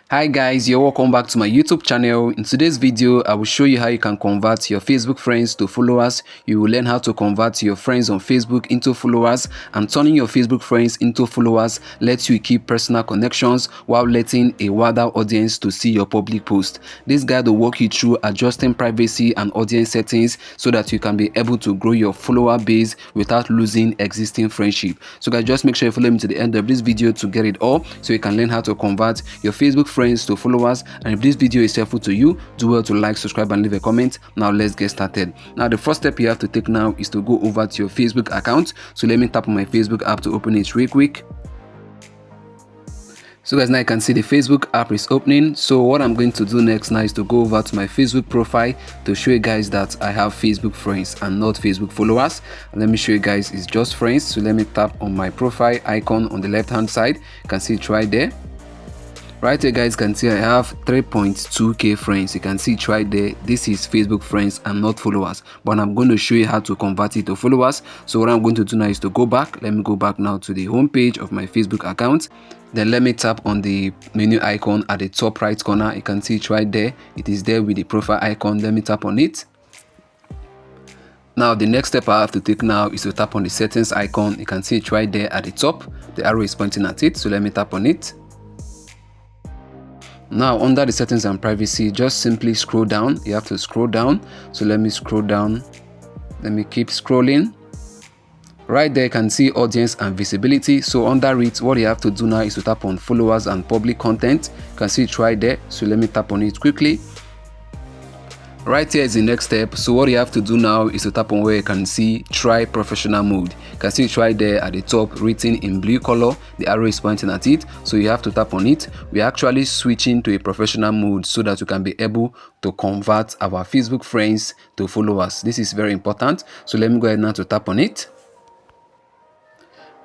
Hi guys, you're welcome back to my YouTube channel. In today's video, I will show you how you can convert your Facebook friends to followers. You will learn how to convert your friends on Facebook into followers, and turning your Facebook friends into followers lets you keep personal connections while letting a wider audience to see your public post. This guide will walk you through adjusting privacy and audience settings so that you can be able to grow your follower base without losing existing friendship. So guys, just make sure you follow me to the end of this video to get it all, so you can learn how to convert your Facebook friends to followers. And if this video is helpful to you, do well to like, subscribe and leave a comment. Now let's get started. Now the first step you have to take now is to go over to your Facebook account. So let me tap on my Facebook app to open it real quick. So guys, now you can see the Facebook app is opening. So what I'm going to do next now is to go over to my Facebook profile to show you guys that I have Facebook friends and not Facebook followers. And let me show you guys it's just friends. So let me tap on my profile icon on the left hand side. You can see it right there. Right here guys, you can see I have 3.2k friends. You can see it right there. This is Facebook friends and not followers, but I'm going to show you how to convert it to followers. So what I'm going to do now is to go back. Let me go back now to the home page of my Facebook account. Then let me tap on the menu icon at the top right corner. You can see it right there. It is there with the profile icon. Let me tap on it. Now the next step I have to take now is to tap on the settings icon. You can see it right there at the top. The arrow is pointing at it, so let me tap on it. Now under the settings and privacy, just simply scroll down. You have to scroll down, so let me scroll down. Let me keep scrolling. Right there you can see audience and visibility. So under it, what you have to do now is to tap on followers and public content. You can see it right there, so let me tap on it quickly. Right here is the next step. So what you have to do now is to tap on where you can see try professional mode. You can see it right there at the top written in blue color. The arrow is pointing at it, so you have to tap on it. We're actually switching to a professional mode so that we can be able to convert our Facebook friends to followers. This is very important, so let me go ahead now to tap on it.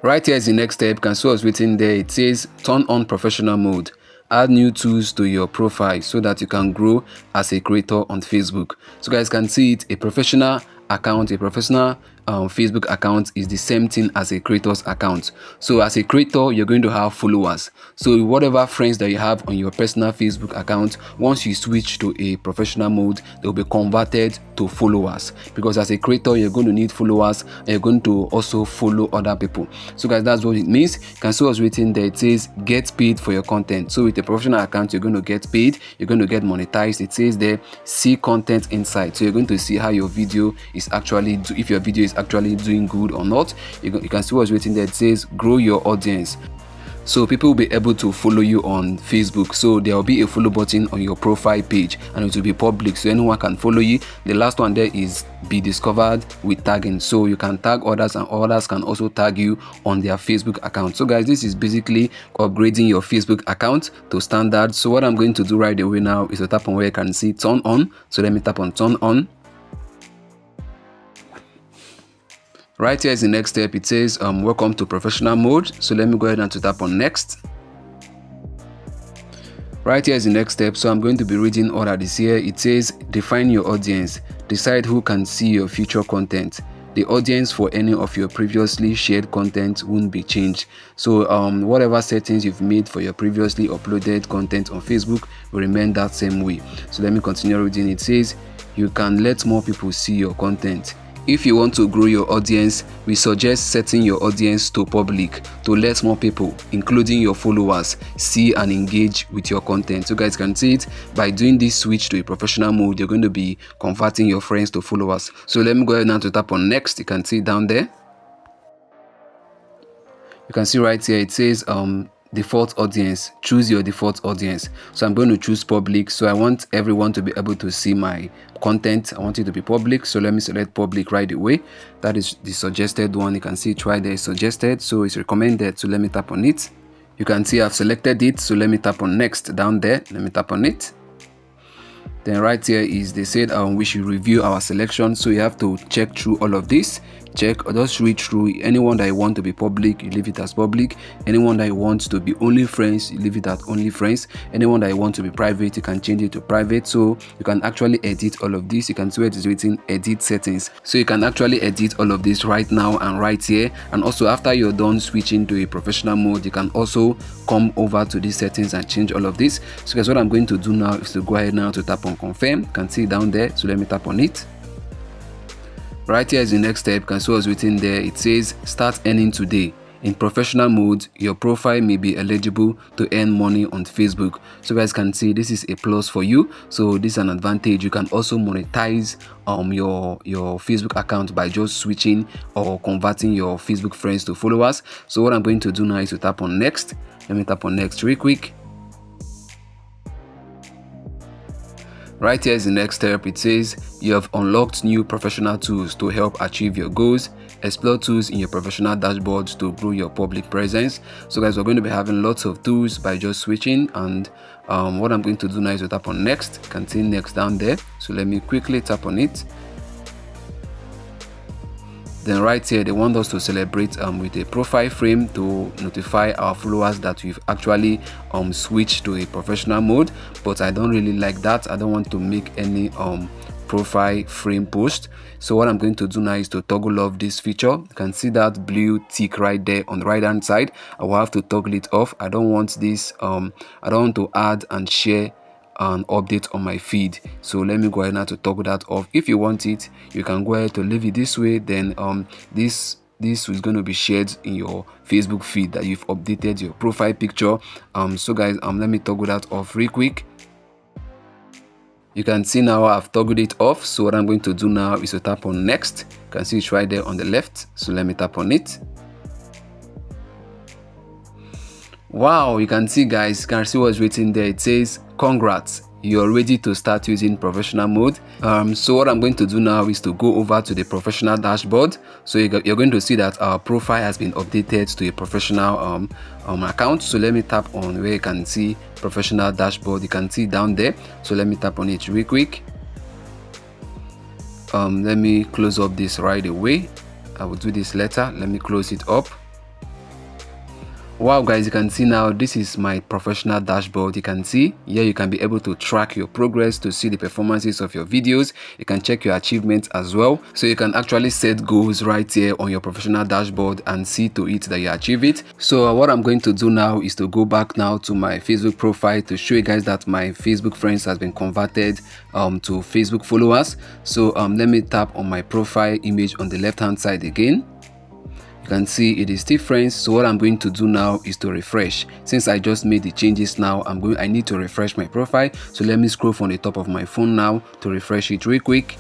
Right here is the next step. You can see what's written there. It says turn on professional mode. Add new tools to your profile so that you can grow as a creator on Facebook. So guys can see it, a professional account, a professional Facebook account is the same thing as a creator's account. So as a creator, you're going to have followers. So whatever friends that you have on your personal Facebook account, once you switch to a professional mode, they'll be converted to followers, because as a creator you're going to need followers and you're going to also follow other people. So guys, that's what it means. You can see what's written there. It says get paid for your content. So with a professional account, you're going to get paid, you're going to get monetized. It says there see content insight. So you're going to see how your video is actually, if your video is actually doing good or not. You can see what's written there. It says grow your audience. So people will be able to follow you on Facebook. So there will be a follow button on your profile page and it will be public, so anyone can follow you. The last one there is be discovered with tagging. So you can tag others and others can also tag you on their Facebook account. So guys, this is basically upgrading your Facebook account to standard. So what I'm going to do right away now is to tap on where you can see turn on. So let me tap on turn on. Right here is the next step. It says welcome to professional mode. So let me go ahead and tap on next. Right here is the next step. So I'm going to be reading all that is here. It says define your audience. Decide who can see your future content. The audience for any of your previously shared content won't be changed. So whatever settings you've made for your previously uploaded content on Facebook will remain that same way. So let me continue reading. It says you can let more people see your content. If you want to grow your audience, we suggest setting your audience to public to let more people, including your followers, see and engage with your content. So guys can see it, by doing this switch to a professional mode, you're going to be converting your friends to followers. So let me go ahead now to tap on next. You can see it down there. You can see right here it says default audience. Choose your default audience. So I'm going to choose public. So I want everyone to be able to see my content. I want it to be public, so let me select public right away. That is the suggested one. You can see it right there, suggested, so it's recommended. So let me tap on it. You can see I've selected it, so let me tap on next down there. Let me tap on it. Then right here is they said we should review our selection. So you have to check through all of this, check or just read through. Anyone that you want to be public, you leave it as public. Anyone that you want to be only friends, you leave it at only friends. Anyone that you want to be private, you can change it to private. So you can actually edit all of this. You can see where it is written edit settings, so you can actually edit all of this right now and right here. And also after you're done switching to a professional mode, you can also come over to these settings and change all of this. So guys, what I'm going to do now is to go ahead now to tap on confirm. You can see it down there, so let me tap on it. Right here is the next step. You can see what's written there. It says start earning today. In professional mode, your profile may be eligible to earn money on Facebook. So guys can see this is a plus for you. So this is an advantage. You can also monetize your Facebook account by just switching or converting your Facebook friends to followers. So what I'm going to do now is to tap on next. Let me tap on next real quick. Right here is the next step. It says you have unlocked new professional tools to help achieve your goals. Explore tools in your professional dashboards to grow your public presence. So guys, we're going to be having lots of tools by just switching. And what I'm going to do now is to tap on next. You can see next down there. So let me quickly tap on it. Then right here, they want us to celebrate with a profile frame to notify our followers that we've actually switched to a professional mode. But I don't really like that. I don't want to make any profile frame post. So what I'm going to do now is to toggle off this feature. You can see that blue tick right there on the right hand side. I will have to toggle it off. I don't want this I don't want to add and share an update on my feed. So let me go ahead now to toggle that off. If you want it, you can go ahead to leave it this way. Then this is going to be shared in your Facebook feed that you've updated your profile picture. So guys, let me toggle that off real quick. You can see now I've toggled it off. So what I'm going to do now is to tap on next. You can see it's right there on the left. So let me tap on it. Wow, you can see guys, you can see what's written there. It says congrats, you're ready to start using professional mode. So what I'm going to do now is to go over to the professional dashboard. So you're going to see that our profile has been updated to a professional account. So let me tap on where you can see professional dashboard. You can see down there. So let me tap on it real quick. Let me close up this right away. I will do this later. Let me close it up. Wow guys, you can see now this is my professional dashboard. You can see here you can be able to track your progress, to see the performances of your videos. You can check your achievements as well. So you can actually set goals right here on your professional dashboard and see to it that you achieve it. So what I'm going to do now is to go back now to my Facebook profile to show you guys that my Facebook friends has been converted to Facebook followers. So let me tap on my profile image on the left hand side again. You can see it is still friends. So what I'm going to do now is to refresh. Since I just made the changes now, I need to refresh my profile. So let me scroll from the top of my phone now to refresh it real quick.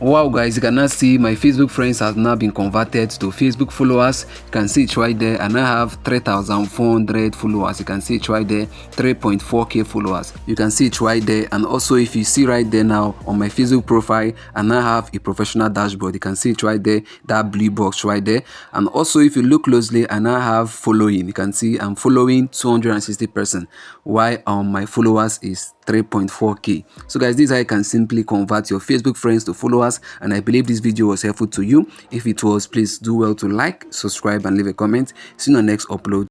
Wow guys, you can now see my Facebook friends have now been converted to Facebook followers. You can see it right there. I now have 3,400 followers. You can see it right there, 3.4k followers. You can see it right there. And also if you see right there now on my Facebook profile, I now have a professional dashboard. You can see it right there, that blue box right there. And also if you look closely, I now have following. You can see I'm following 260%, while my followers is 3.4k. So guys, this is how you can simply convert your Facebook friends to followers, and I believe this video was helpful to you. If it was, please do well to like, subscribe and leave a comment. See you on the next upload.